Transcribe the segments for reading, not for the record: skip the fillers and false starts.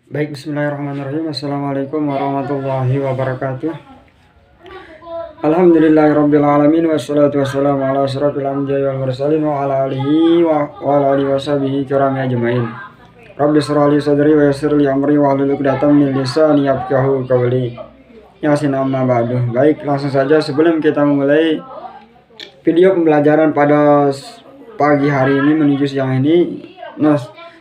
Baik, bismillahirrahmanirrahim. Assalamualaikum warahmatullahi wabarakatuh. Alhamdulillahirrabbilalamin. Wassalatu wassalamu ala asrafil anbiya'i wal mursalin wa ala alihi wa ala alihi wa sahbihi kirami ajma'in. Rabbi shrah li sadri wa yassir li amri wa hlul 'uqdatam min lisani yafqahu qawli. Yasin amma ba'du. Baik, langsung saja sebelum kita memulai video pembelajaran pada pagi hari ini menuju siang ini.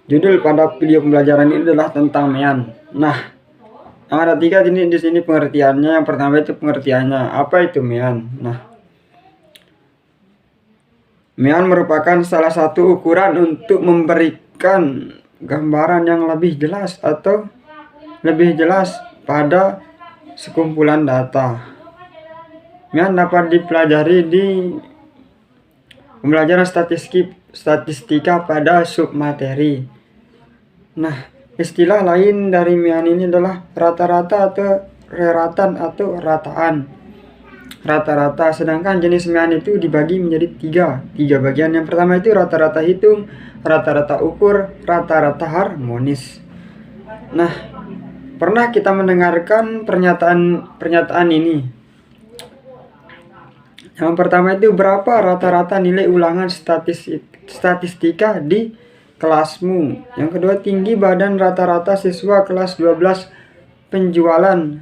Judul pada video pembelajaran ini adalah tentang mean. Nah, yang ada tiga di sini pengertiannya. Yang pertama itu pengertiannya. Apa itu mean? Nah, mean merupakan salah satu ukuran untuk memberikan gambaran yang lebih jelas atau lebih jelas pada sekumpulan data. Mean dapat dipelajari di pembelajaran statistika pada submateri. Nah, istilah lain dari mean ini adalah rata-rata atau reratan atau rataan. Rata-rata, sedangkan jenis mean itu dibagi menjadi tiga bagian. Yang pertama itu rata-rata hitung, rata-rata ukur, rata-rata harmonis. Nah, pernah kita mendengarkan pernyataan ini. Yang pertama itu berapa rata-rata nilai ulangan statistika di kelasmu. Yang kedua, tinggi badan rata-rata siswa kelas 12 penjualan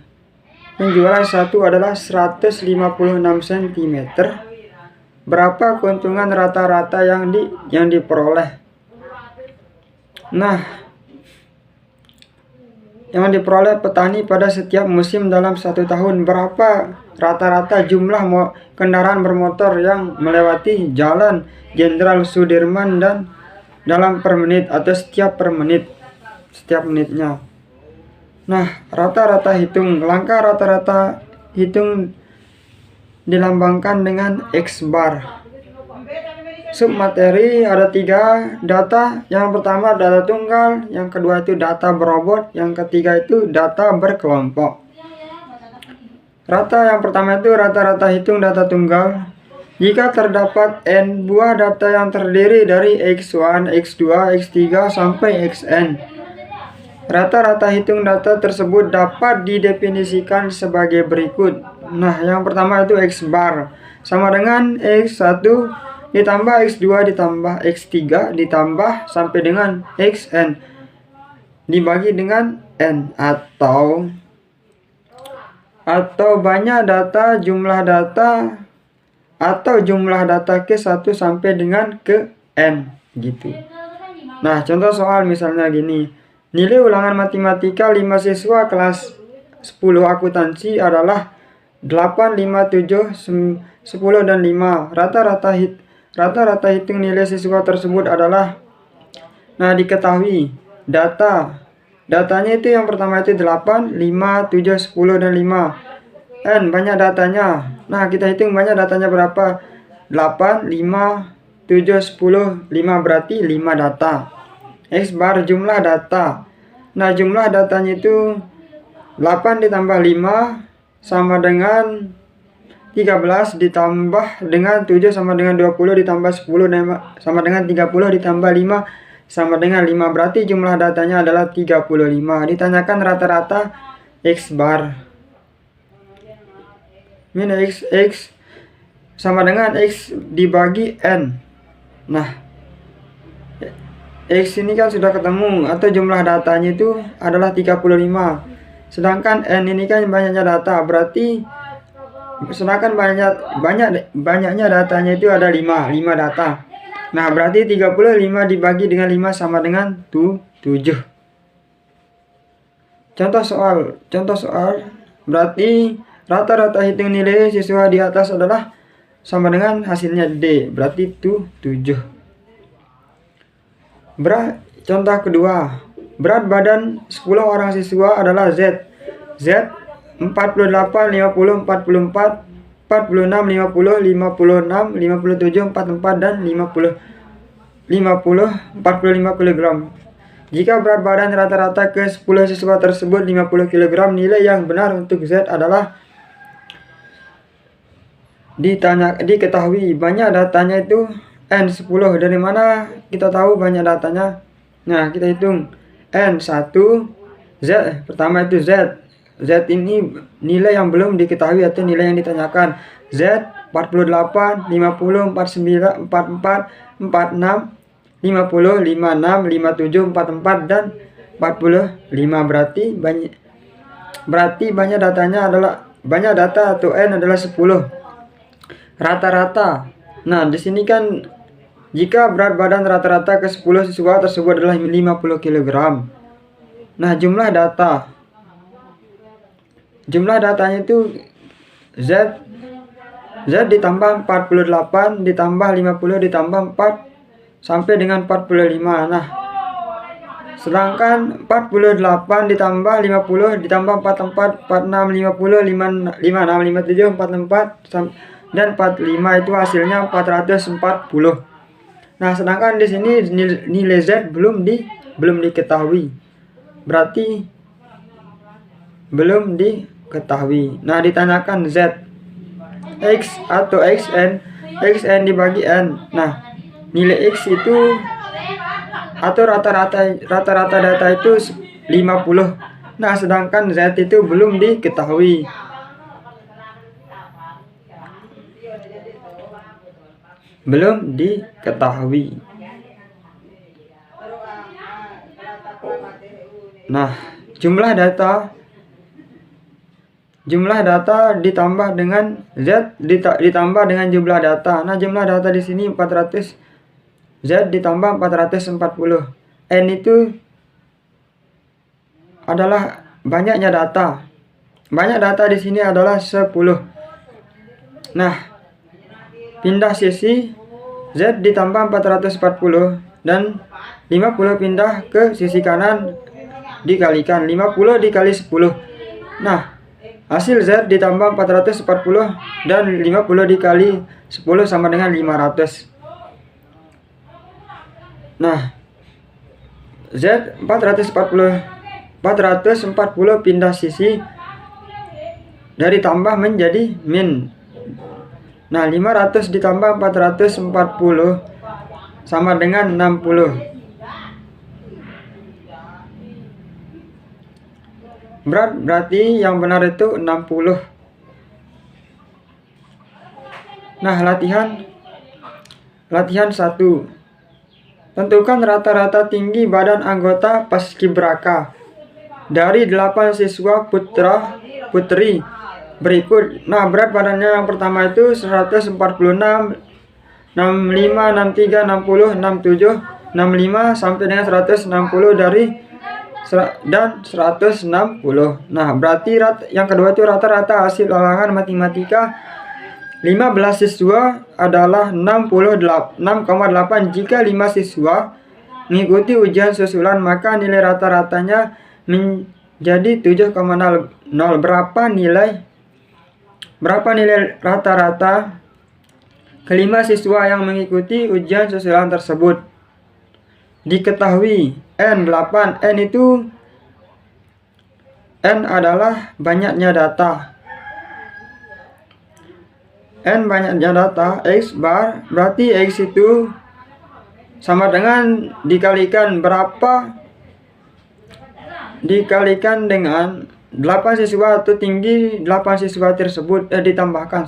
1 adalah 156 cm. Berapa keuntungan rata-rata yang diperoleh? Nah, yang diperoleh petani pada setiap musim dalam 1 tahun. Berapa rata-rata jumlah kendaraan bermotor yang melewati jalan Jenderal Sudirman dan dalam per menit atau setiap menitnya. Nah, rata-rata hitung. Langkah rata-rata hitung dilambangkan dengan X bar. Submateri ada 3 data. Yang pertama data tunggal, yang kedua itu data berobot, yang ketiga itu data berkelompok. Yang pertama itu rata-rata hitung data tunggal. Jika terdapat n buah data yang terdiri dari x1, x2, x3 sampai xn, rata-rata hitung data tersebut dapat didefinisikan sebagai berikut. Nah, yang pertama itu x bar sama dengan x1 ditambah x2 ditambah x3 ditambah sampai dengan xn dibagi dengan n, atau banyak data jumlah data atau jumlah data ke 1 sampai dengan ke n gitu. Nah, contoh soal misalnya gini. Nilai ulangan matematika 5 siswa kelas 10 akuntansi adalah 8, 5, 7, 10 dan 5. Rata-rata hitung nilai siswa tersebut adalah, nah, diketahui datanya itu yang pertama itu 8, 5, 7, 10 dan 5. N banyak datanya. Nah, kita hitung banyak datanya berapa? 8, 5, 7, 10, 5 berarti 5 data. X bar jumlah data. Nah, jumlah datanya itu 8 ditambah 5 sama dengan 13 ditambah dengan 7 sama dengan 20 ditambah 10 sama dengan 30 ditambah 5 sama dengan 5. Berarti jumlah datanya adalah 35. Ditanyakan rata-rata X bar. Min x sama dengan x dibagi n. Nah, x ini kan sudah ketemu, atau jumlah datanya itu adalah 35. Sedangkan n ini kan banyaknya data, berarti sedangkan banyaknya datanya itu ada 5 data. Nah, berarti 35 dibagi dengan 5 sama dengan 7. Contoh soal berarti rata-rata hitung nilai siswa di atas adalah sama dengan hasilnya D, berarti itu 7. Contoh kedua, berat badan 10 orang siswa adalah Z 48, 50, 44, 46, 50, 56, 57, 44 dan 45 kg. Jika berat badan rata-rata ke 10 siswa tersebut 50 kg, nilai yang benar untuk Z adalah, diketahui banyak datanya itu N10. Dari mana kita tahu banyak datanya? Nah, kita hitung N1 Pertama itu Z. Z ini nilai yang belum diketahui atau nilai yang ditanyakan. Z 48, 50, 49, 44, 46, 50, 56, 57, 44 dan 45. Berarti banyak data atau N adalah 10. Rata-rata. Nah, di sini kan jika berat badan rata-rata ke 10 siswa tersebut adalah 50 kg. Nah, jumlah datanya itu Z ditambah 48 ditambah 50 ditambah 4 sampai dengan 45. Nah, sedangkan 48 ditambah 50 ditambah 44, 46, 50, 56, 57, 44 dan 45 itu hasilnya 440. Nah, sedangkan di sini nilai Z belum diketahui. Berarti belum diketahui. Nah, ditanyakan Z, X atau XN dibagi N. Nah, nilai X itu atau rata-rata data itu 50. Nah, sedangkan Z itu belum diketahui. Nah, jumlah data ditambah dengan Z ditambah dengan jumlah data. Nah, jumlah data di sini 400. Z ditambah 440. N itu adalah banyaknya data. Banyak data di sini adalah 10. Nah, pindah sisi, Z ditambah 440 dan 50 pindah ke sisi kanan dikalikan 50 dikali 10. Nah, hasil Z ditambah 440 dan 50 dikali 10 sama dengan 500. Nah, Z 440 pindah sisi dari tambah menjadi min. Nah, 500 ditambah 440 sama dengan 60. Berarti yang benar itu 60. Nah, latihan 1. Tentukan rata-rata tinggi badan anggota paskibraka dari 8 siswa putri berikut. Nah, berat badannya yang pertama itu 146, 65, 63, 60, 67, 65 sampai dengan 160 dan 160. Nah, berarti yang kedua itu rata-rata hasil ulangan matematika 15 siswa adalah 6,8. Jika 5 siswa mengikuti ujian susulan, maka nilai rata-ratanya menjadi 7,0. Berapa nilai rata-rata kelima siswa yang mengikuti ujian susulan tersebut? Diketahui N 8. N adalah banyaknya data. N banyaknya data. X bar, berarti X itu sama dengan dikalikan berapa? Dikalikan dengan 8 siswa atau tinggi 8 siswa tersebut. Ditambahkan.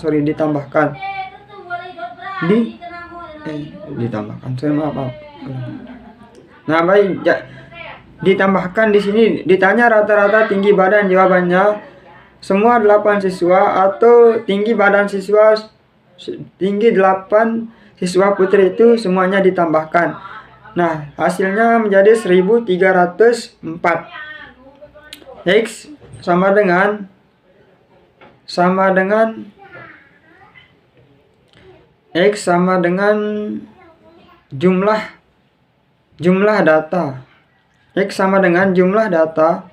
Nah, baik. Ditambahkan di sini ditanya rata-rata tinggi badan, jawabannya semua 8 siswa atau tinggi 8 siswa putri itu semuanya ditambahkan. Nah, hasilnya menjadi 1304. X sama dengan X sama dengan jumlah data. X sama dengan jumlah data.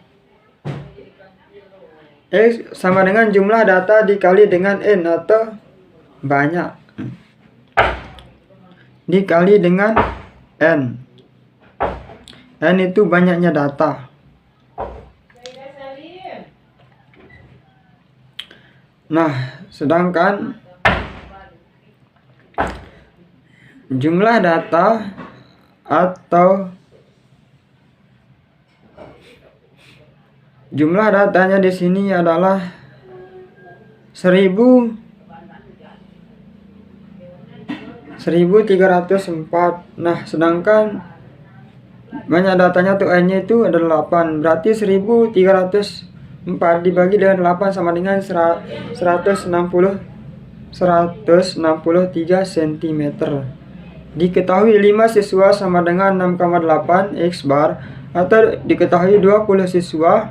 X sama dengan jumlah data dikali dengan N atau banyak. Dikali dengan N. N itu banyaknya data. Nah, sedangkan jumlah data atau Jumlah datanya di sini adalah 1304. Nah, sedangkan banyak datanya tuh n-nya itu ada 8. Berarti 1304 dibagi dengan 8 sama dengan 163 cm. Diketahui 5 siswa sama dengan 6,8 X bar, atau diketahui 20 siswa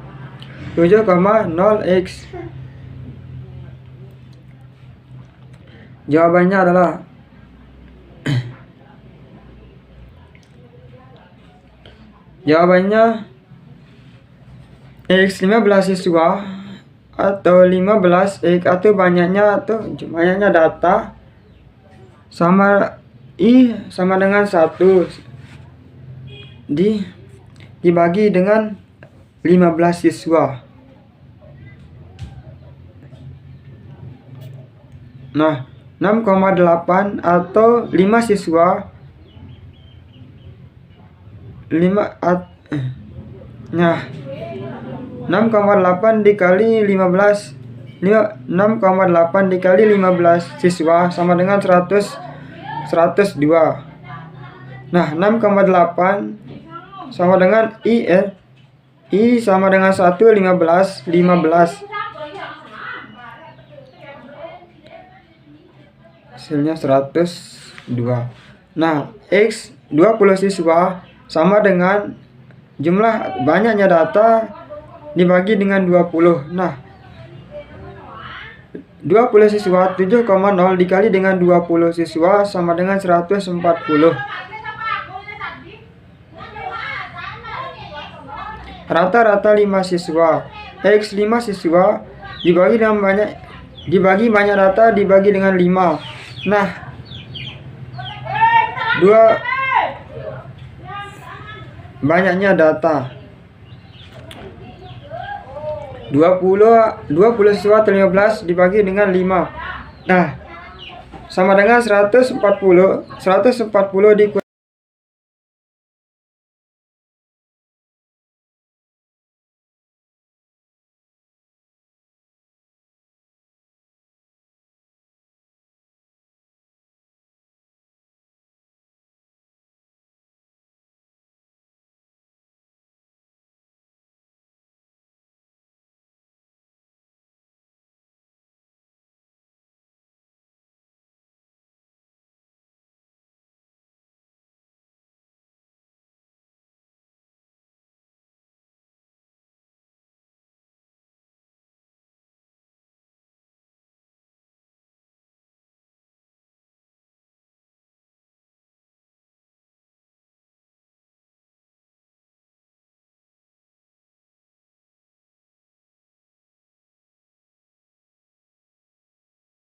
7,0 X. Jawabannya adalah X 15 siswa atau 15 X, atau banyaknya data sama I sama dengan 1 dibagi dengan 15 siswa. Nah, 6,8 atau 5 siswa 6,8 dikali 15 siswa sama dengan 102. Nah, 6,8 sama dengan I sama dengan 1, 15. Hasilnya 102. Nah, X 20 siswa sama dengan jumlah banyaknya data dibagi dengan 20. Nah, 20 siswa 7,0 dikali dengan 20 siswa sama dengan 140. Rata-rata 5 siswa. X 5 siswa dibagi banyak data dibagi dengan 5. Nah, banyaknya data 20 siswa 15 dibagi dengan 5. Nah, sama dengan 140 dikurangi